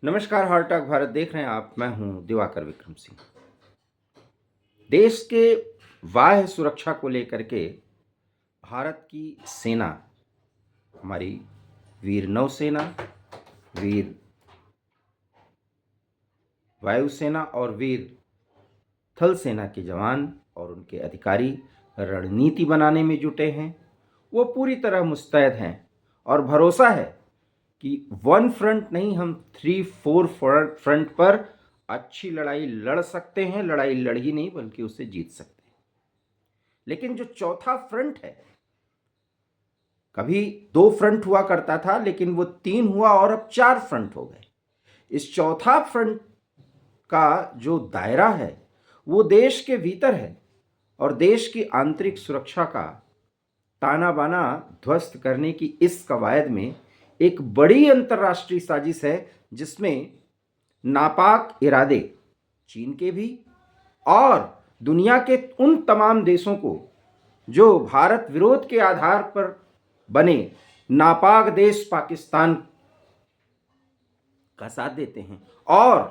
नमस्कार, हार्टटॉक भारत देख रहे हैं आप। मैं हूं दिवाकर विक्रम सिंह। देश के बाह्य सुरक्षा को लेकर के भारत की सेना, हमारी वीर नौसेना, वीर वायुसेना और वीर थल सेना के जवान और उनके अधिकारी रणनीति बनाने में जुटे हैं। वो पूरी तरह मुस्तैद हैं और भरोसा है कि वन फ्रंट नहीं, हम 3-4 फ्रंट पर अच्छी लड़ाई लड़ सकते हैं। लड़ाई लड़ ही नहीं बल्कि उसे जीत सकते हैं। लेकिन जो चौथा फ्रंट है, कभी 2 फ्रंट हुआ करता था लेकिन वो 3 हुआ और अब 4 फ्रंट हो गए। इस चौथा फ्रंट का जो दायरा है वो देश के भीतर है और देश की आंतरिक सुरक्षा का ताना बाना ध्वस्त करने की इस कवायद में एक बड़ी अंतर्राष्ट्रीय साजिश है, जिसमें नापाक इरादे चीन के भी और दुनिया के उन तमाम देशों को जो भारत विरोध के आधार पर बने नापाक देश पाकिस्तान का साथ देते हैं और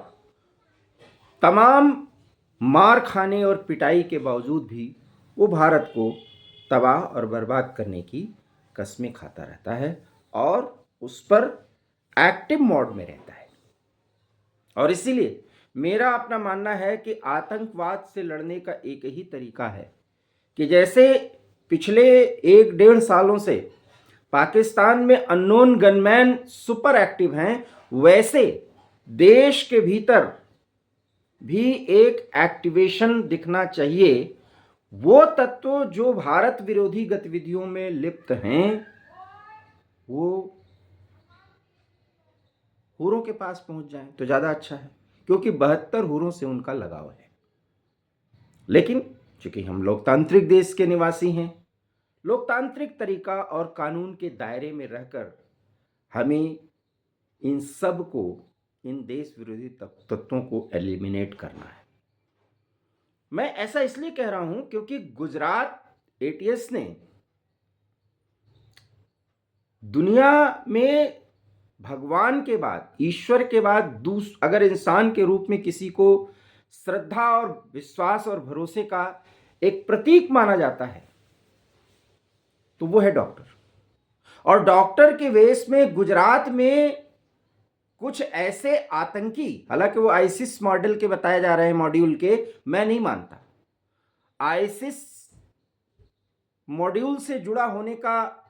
तमाम मार खाने और पिटाई के बावजूद भी वो भारत को तबाह और बर्बाद करने की कस्में खाता रहता है और उस पर एक्टिव मोड में रहता है। और इसीलिए मेरा अपना मानना है कि आतंकवाद से लड़ने का एक ही तरीका है कि जैसे पिछले 1-1.5 सालों से पाकिस्तान में अननोन गनमैन सुपर एक्टिव हैं, वैसे देश के भीतर भी एक एक्टिवेशन दिखना चाहिए। वो तत्व जो भारत विरोधी गतिविधियों में लिप्त हैं वो हुरों के पास पहुंच जाएं तो ज़्यादा अच्छा है, क्योंकि 72 हुरों से उनका लगाव है। लेकिन चूंकि हम लोकतांत्रिक देश के निवासी हैं, लोकतांत्रिक तरीका और कानून के दायरे में रहकर हमें इन सब को, इन देश विरोधी तत्वों को एलिमिनेट करना है। मैं ऐसा इसलिए कह रहा हूं क्योंकि गुजरात एटीएस ने दुनिया में भगवान के बाद, ईश्वर के बाद अगर इंसान के रूप में किसी को श्रद्धा और विश्वास और भरोसे का एक प्रतीक माना जाता है तो वो है डॉक्टर। और डॉक्टर के वेश में गुजरात में कुछ ऐसे आतंकी, हालांकि वो आईसिस मॉडल के बताए जा रहे हैं, मॉड्यूल के, मैं नहीं मानता। आईसिस मॉड्यूल से जुड़ा होने का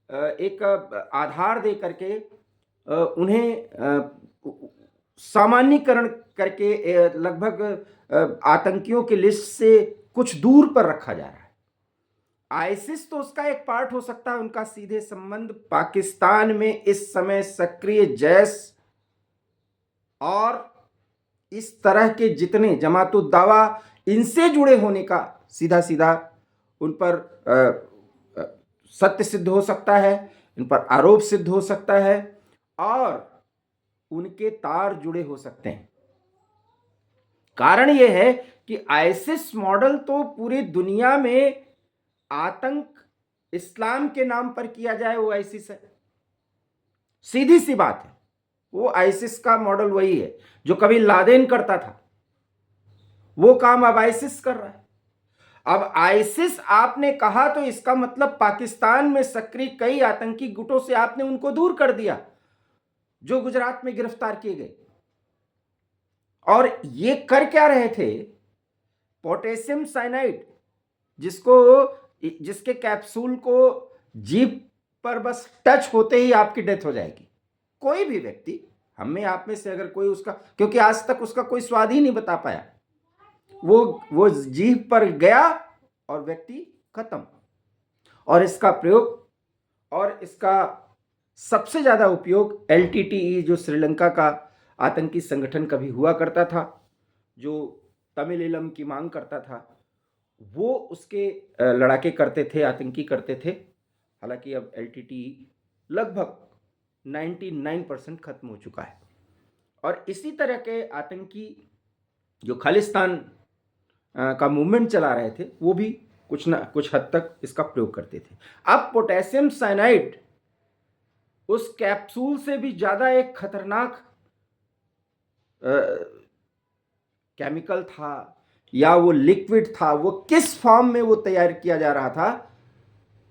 एक आधार दे करके उन्हें सामान्यकरण करके लगभग आतंकियों की लिस्ट से कुछ दूर पर रखा जा रहा है। आईसिस तो उसका एक पार्ट हो सकता है, उनका सीधे संबंध पाकिस्तान में इस समय सक्रिय जैश और इस तरह के जितने जमातुद्दावा, इनसे जुड़े होने का सीधा सीधा उन पर सत्य सिद्ध हो सकता है, इन पर आरोप सिद्ध हो सकता है और उनके तार जुड़े हो सकते हैं। कारण यह है कि आईसिस मॉडल तो पूरी दुनिया में आतंक इस्लाम के नाम पर किया जाए वो आईसिस है। सीधी सी बात है, वो आईसिस का मॉडल वही है जो कभी लादेन करता था, वो काम अब आईसिस कर रहा है। अब आईसिस आपने कहा तो इसका मतलब पाकिस्तान में सक्रिय कई आतंकी गुटों से आपने उनको दूर कर दिया जो गुजरात में गिरफ्तार किए गए। और ये कर क्या रहे थे? पोटेशियम साइनाइड, जिसके कैप्सूल को जीभ पर बस टच होते ही आपकी डेथ हो जाएगी। कोई भी व्यक्ति, हम में आप में से अगर कोई उसका, क्योंकि आज तक उसका कोई स्वाद ही नहीं बता पाया, वो जीभ पर गया और व्यक्ति खत्म। और इसका प्रयोग और इसका सबसे ज्यादा उपयोग एलटीटीई, जो श्रीलंका का आतंकी संगठन कभी हुआ करता था, जो तमिल की मांग करता था, वो उसके लड़ाके करते थे, आतंकी करते थे। हालांकि अब एलटीटीई लगभग 99% खत्म हो चुका है। और इसी तरह के आतंकी जो खालिस्तान का मूवमेंट चला रहे थे, वो भी कुछ ना कुछ हद तक इसका प्रयोग करते थे। अब पोटेशियम साइनाइड उस कैप्सूल से भी ज्यादा एक खतरनाक केमिकल था या वो लिक्विड था, वो किस फॉर्म में वो तैयार किया जा रहा था,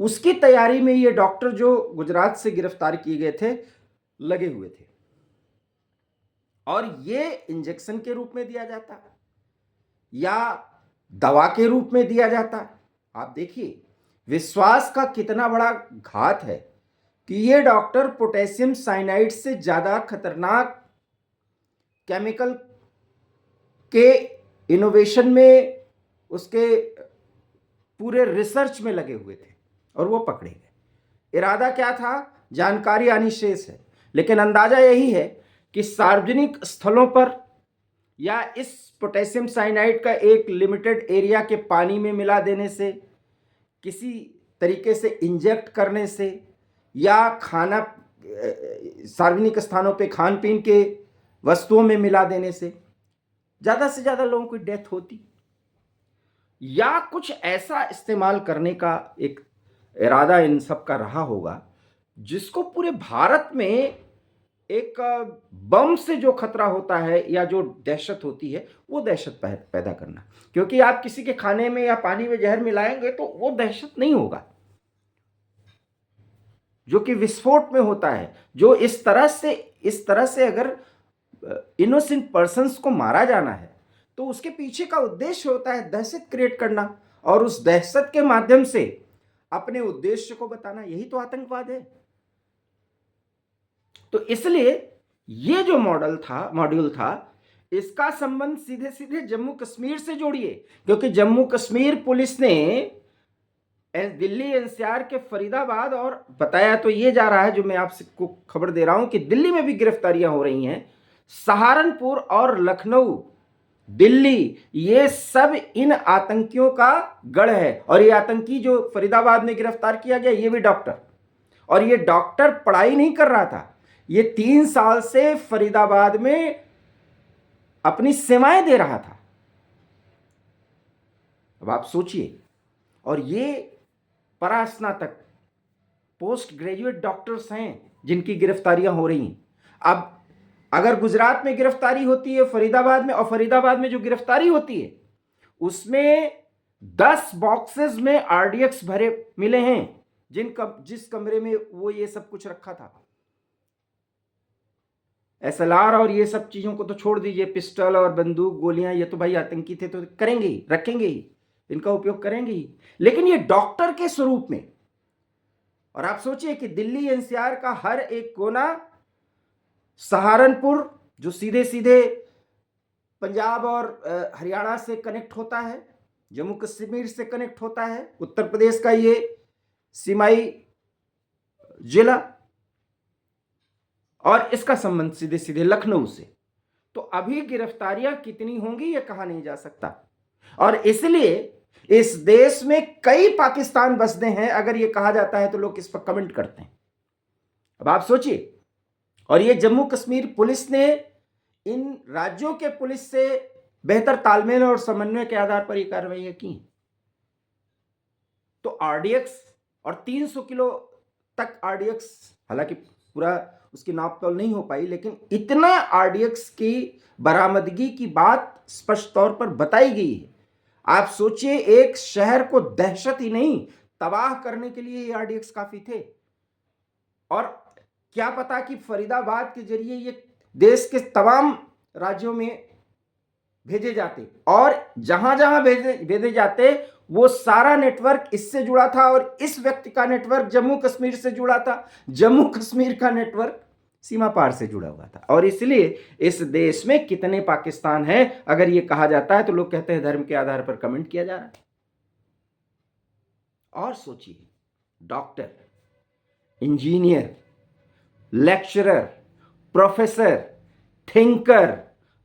उसकी तैयारी में ये डॉक्टर जो गुजरात से गिरफ्तार किए गए थे लगे हुए थे। और ये इंजेक्शन के रूप में दिया जाता या दवा के रूप में दिया जाता। आप देखिए विश्वास का कितना बड़ा घात है कि ये डॉक्टर पोटेशियम साइनाइड से ज्यादा खतरनाक केमिकल के इनोवेशन में, उसके पूरे रिसर्च में लगे हुए थे और वो पकड़े गए। इरादा क्या था, जानकारी आनी शेष है, लेकिन अंदाजा यही है कि सार्वजनिक स्थलों पर या इस पोटेशियम साइनाइड का एक लिमिटेड एरिया के पानी में मिला देने से, किसी तरीके से इंजेक्ट करने से, या खाना सार्वजनिक स्थानों पे खान पीन के वस्तुओं में मिला देने से ज्यादा से ज्यादा लोगों की डेथ होती, या कुछ ऐसा इस्तेमाल करने का एक इरादा इन सब का रहा होगा जिसको पूरे भारत में एक बम से जो खतरा होता है या जो दहशत होती है वो दहशत पैदा करना। क्योंकि आप किसी के खाने में या पानी में जहर मिलाएंगे तो वो दहशत नहीं होगा जो कि विस्फोट में होता है, जो इस तरह से अगर इनोसेंट पर्सन्स को मारा जाना है तो उसके पीछे का उद्देश्य होता है दहशत क्रिएट करना और उस दहशत के माध्यम से अपने उद्देश्य को बताना। यही तो आतंकवाद है। तो इसलिए ये जो मॉड्यूल था इसका संबंध सीधे सीधे जम्मू कश्मीर से जोड़िए, क्योंकि जम्मू कश्मीर पुलिस ने दिल्ली एनसीआर के फरीदाबाद, और बताया तो ये जा रहा है, जो मैं आपको खबर दे रहा हूं कि दिल्ली में भी गिरफ्तारियां हो रही हैं, सहारनपुर और लखनऊ, दिल्ली, ये सब इन आतंकियों का गढ़ है। और ये आतंकी जो फरीदाबाद में गिरफ्तार किया गया ये भी डॉक्टर, और ये डॉक्टर पढ़ाई नहीं कर रहा था, ये 3 साल से फरीदाबाद में अपनी सेवाएं दे रहा था। अब आप सोचिए, और ये परास्नातक पोस्ट ग्रेजुएट डॉक्टर्स हैं जिनकी गिरफ्तारियां हो रही हैं। अब अगर गुजरात में गिरफ्तारी होती है फरीदाबाद में, और फरीदाबाद में जो गिरफ्तारी होती है उसमें 10 बॉक्सेस में आरडीएक्स भरे मिले हैं, जिस कमरे में वो ये सब कुछ रखा था। एसएलआर और ये सब चीजों को तो छोड़ दीजिए, पिस्टल और बंदूक गोलियां, ये तो भाई आतंकी थे तो करेंगे ही, रखेंगे ही, इनका उपयोग करेंगे ही, लेकिन ये डॉक्टर के स्वरूप में। और आप सोचिए कि दिल्ली एनसीआर का हर एक कोना, सहारनपुर जो सीधे सीधे पंजाब और हरियाणा से कनेक्ट होता है, जम्मू कश्मीर से कनेक्ट होता है, उत्तर प्रदेश का ये सीमाई जिला, और इसका संबंध सीधे सीधे लखनऊ से। तो अभी गिरफ्तारियां कितनी होंगी ये कहा नहीं जा सकता, और इसलिए इस देश में कई पाकिस्तान बसते हैं अगर ये कहा जाता है तो लोग इस पर कमेंट करते हैं। अब आप सोचिए, और ये जम्मू कश्मीर पुलिस ने इन राज्यों के पुलिस से बेहतर तालमेल और समन्वय के आधार पर यह कार्रवाई की। तो आरडीएक्स, और 300 किलो तक आरडीएक्स, हालांकि पूरा उसकी नापतोल नहीं हो पाई, लेकिन इतना आरडीएक्स की बरामदगी की बात स्पष्ट तौर पर बताई गई है। आप सोचिए, एक शहर को दहशत ही नहीं तबाह करने के लिए ये आरडीएक्स काफी थे। और क्या पता कि फरीदाबाद के जरिए ये देश के तमाम राज्यों में भेजे जाते, और जहां जहां भेजे जाते वो सारा नेटवर्क इससे जुड़ा था, और इस व्यक्ति का नेटवर्क जम्मू कश्मीर से जुड़ा था, जम्मू कश्मीर का नेटवर्क सीमा पार से जुड़ा हुआ था। और इसलिए इस देश में कितने पाकिस्तान हैं अगर ये कहा जाता है तो लोग कहते हैं धर्म के आधार पर कमेंट किया जा रहा है। और सोचिए, doctor, engineer, lecturer, professor, thinker,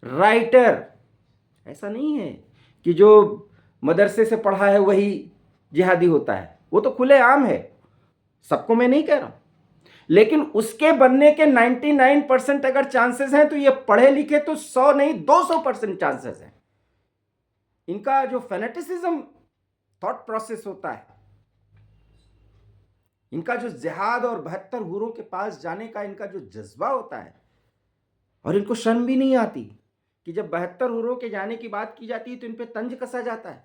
writer, ऐसा नहीं है कि जो मदरसे से पढ़ा है वही जिहादी होता है, वो तो खुलेआम है, सबको मैं नहीं कह रहा हूं, लेकिन उसके बनने के 99% अगर चांसेस हैं तो ये पढ़े लिखे तो 100 नहीं 200% चांसेस हैं। इनका जो फेनेटिसिज्म थॉट प्रोसेस होता है, इनका जो जिहाद और 72 हुरों के पास जाने का इनका जो जज्बा होता है, और इनको शर्म भी नहीं आती कि जब 72 हुर्रों के जाने की बात की जाती है तो इन पे तंज कसा जाता है,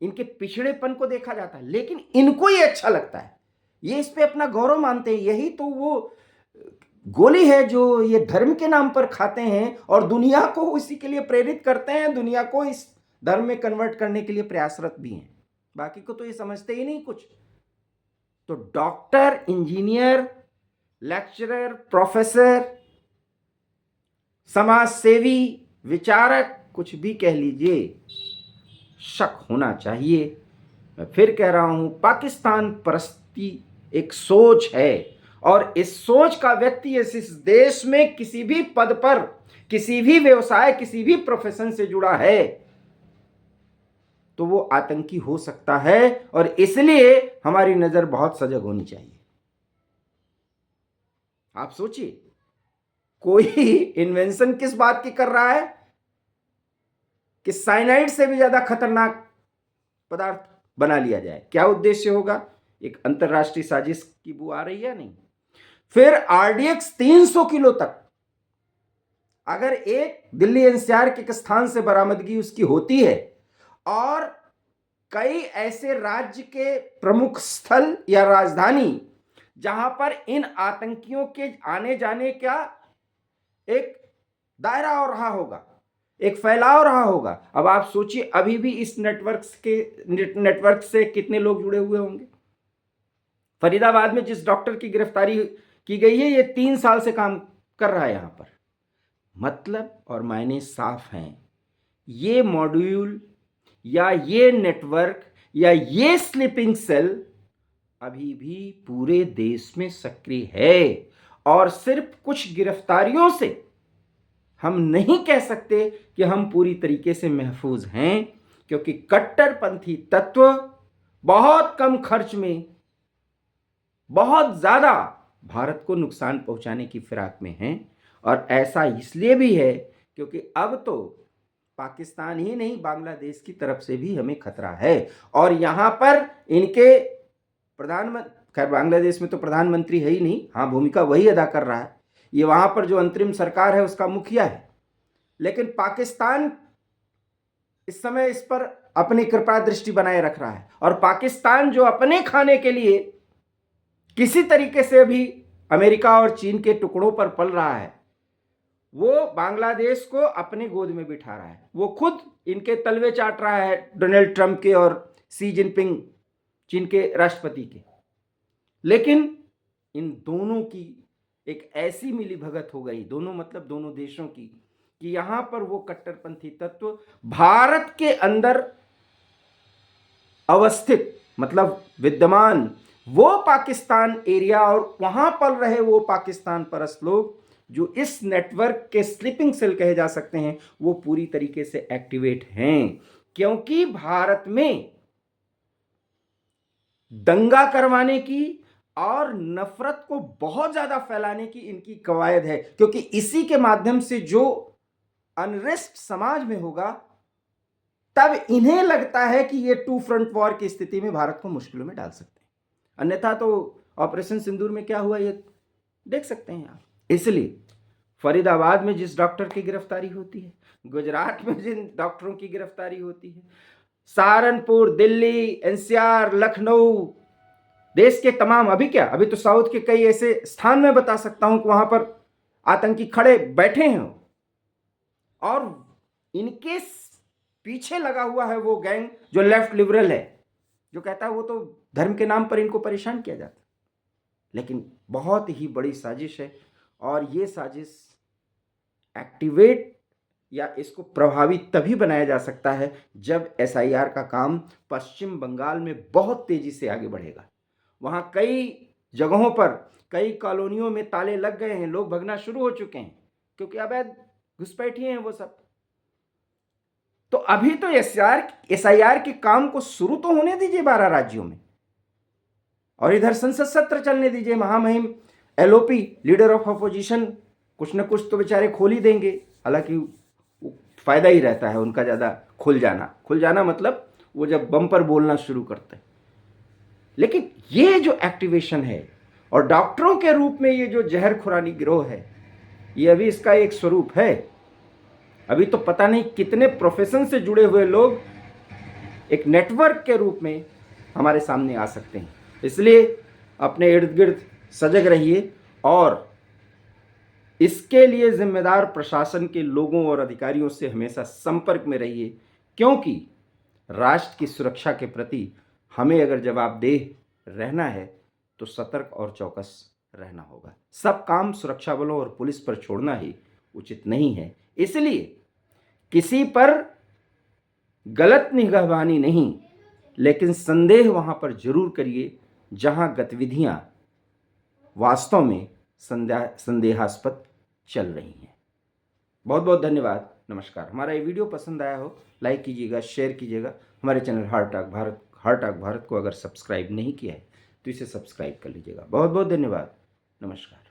इनके पिछड़ेपन को देखा जाता है, लेकिन इनको ये अच्छा लगता है, ये इस पे अपना गौरव मानते हैं। यही तो वो गोली है जो ये धर्म के नाम पर खाते हैं और दुनिया को इसी के लिए प्रेरित करते हैं, दुनिया को इस धर्म में कन्वर्ट करने के लिए प्रयासरत भी हैं। बाकी को तो ये समझते ही नहीं कुछ। तो डॉक्टर, इंजीनियर, लेक्चरर, प्रोफेसर, समाज सेवी, विचारक, कुछ भी कह लीजिए, शक होना चाहिए। मैं फिर कह रहा हूं, पाकिस्तान परस्ती एक सोच है और इस सोच का व्यक्ति इस देश में किसी भी पद पर, किसी भी व्यवसाय, किसी भी प्रोफेशन से जुड़ा है तो वो आतंकी हो सकता है और इसलिए हमारी नजर बहुत सजग होनी चाहिए। आप सोचिए, कोई इन्वेंशन किस बात की कर रहा है कि साइनाइड से भी ज्यादा खतरनाक पदार्थ बना लिया जाए। क्या उद्देश्य होगा? एक अंतरराष्ट्रीय साजिश की बू आ रही है नहीं? फिर आरडीएक्स 300 किलो तक अगर एक दिल्ली एनसीआर के एक स्थान से बरामदगी उसकी होती है और कई ऐसे राज्य के प्रमुख स्थल या राजधानी जहां पर इन आतंकियों के आने जाने का एक दायरा हो रहा होगा, एक फैलाव रहा होगा। अब आप सोचिए, अभी भी इस नेटवर्क से कितने लोग जुड़े हुए होंगे। फरीदाबाद में जिस डॉक्टर की गिरफ्तारी की गई है, ये 3 साल से काम कर रहा है यहां पर। मतलब और मायने साफ हैं, ये मॉड्यूल या ये नेटवर्क या ये स्लीपिंग सेल अभी भी पूरे देश में सक्रिय है और सिर्फ कुछ गिरफ्तारियों से हम नहीं कह सकते कि हम पूरी तरीके से महफूज हैं, क्योंकि कट्टरपंथी तत्व बहुत कम खर्च में बहुत ज्यादा भारत को नुकसान पहुंचाने की फिराक में हैं। और ऐसा इसलिए भी है क्योंकि अब तो पाकिस्तान ही नहीं, बांग्लादेश की तरफ से भी हमें खतरा है। और यहां पर इनके प्रधानमंत्री, खैर बांग्लादेश में तो प्रधानमंत्री है ही नहीं, हाँ भूमिका वही अदा कर रहा है, ये वहां पर जो अंतरिम सरकार है उसका मुखिया है, लेकिन पाकिस्तान इस समय इस पर अपनी कृपा दृष्टि बनाए रख रहा है। और पाकिस्तान जो अपने खाने के लिए किसी तरीके से भी अमेरिका और चीन के टुकड़ों पर पल रहा है, वो बांग्लादेश को अपनी गोद में बिठा रहा है। वो खुद इनके तलवे चाट रहा है, डोनाल्ड ट्रंप के और शी जिनपिंग चीन के राष्ट्रपति के। लेकिन इन दोनों की एक ऐसी मिलीभगत हो गई, दोनों मतलब दोनों देशों की, कि यहां पर वो कट्टरपंथी तत्व भारत के अंदर अवस्थित, मतलब विद्यमान वो पाकिस्तान एरिया और वहां पल रहे वो पाकिस्तान परस्त लोग जो इस नेटवर्क के स्लीपिंग सेल कहे जा सकते हैं, वो पूरी तरीके से एक्टिवेट हैं। क्योंकि भारत में दंगा करवाने की और नफरत को बहुत ज्यादा फैलाने की इनकी कवायद है, क्योंकि इसी के माध्यम से जो अनरेस्ट समाज में होगा, तब इन्हें लगता है कि ये 2 फ्रंट वॉर की स्थिति में भारत को मुश्किलों में डाल सकते हैं। अन्यथा तो ऑपरेशन सिंदूर में क्या हुआ ये देख सकते हैं आप। इसलिए फरीदाबाद में जिस डॉक्टर की गिरफ्तारी होती है, गुजरात में जिन डॉक्टरों की गिरफ्तारी होती है, सहारनपुर, दिल्ली, एनसीआर, लखनऊ, देश के तमाम, अभी क्या, अभी तो साउथ के कई ऐसे स्थान में बता सकता हूं कि वहां पर आतंकी खड़े बैठे हैं और इनके पीछे लगा हुआ है वो गैंग जो लेफ्ट लिबरल है, जो कहता है वो तो धर्म के नाम पर इनको परेशान किया जाता है। लेकिन बहुत ही बड़ी साजिश है और ये साजिश एक्टिवेट या इसको प्रभावी तभी बनाया जा सकता है जब एसआईआर का काम पश्चिम बंगाल में बहुत तेजी से आगे बढ़ेगा। वहां कई जगहों पर, कई कॉलोनियों में ताले लग गए हैं, लोग भगना शुरू हो चुके हैं क्योंकि अवैध घुसपैठिए हैं वो सब। तो अभी तो एसआईआर के काम को शुरू तो होने दीजिए 12 राज्यों में, और इधर संसद सत्र चलने दीजिए। महामहिम एलओपी, लीडर ऑफ अपोजिशन, कुछ न कुछ तो बेचारे खोल ही देंगे। हालांकि फायदा ही रहता है उनका ज़्यादा खुल जाना मतलब वो जब बम पर बोलना शुरू करते हैं। लेकिन ये जो एक्टिवेशन है और डॉक्टरों के रूप में ये जो जहर खुरानी गिरोह है, ये अभी इसका एक स्वरूप है। अभी तो पता नहीं कितने प्रोफेशन से जुड़े हुए लोग एक नेटवर्क के रूप में हमारे सामने आ सकते हैं। इसलिए अपने इर्द गिर्द सजग रहिए और इसके लिए जिम्मेदार प्रशासन के लोगों और अधिकारियों से हमेशा संपर्क में रहिए, क्योंकि राष्ट्र की सुरक्षा के प्रति हमें अगर जवाबदेह रहना है तो सतर्क और चौकस रहना होगा। सब काम सुरक्षा बलों और पुलिस पर छोड़ना ही उचित नहीं है। इसलिए किसी पर गलत निगहबानी नहीं, लेकिन संदेह वहां पर जरूर करिए जहां गतिविधियां वास्तव में संदेहास्पद चल रही हैं। बहुत बहुत धन्यवाद। नमस्कार। हमारा ये वीडियो पसंद आया हो लाइक कीजिएगा, शेयर कीजिएगा। हमारे चैनल हार्ट टॉक भारत को अगर सब्सक्राइब नहीं किया है तो इसे सब्सक्राइब कर लीजिएगा। बहुत बहुत धन्यवाद। नमस्कार।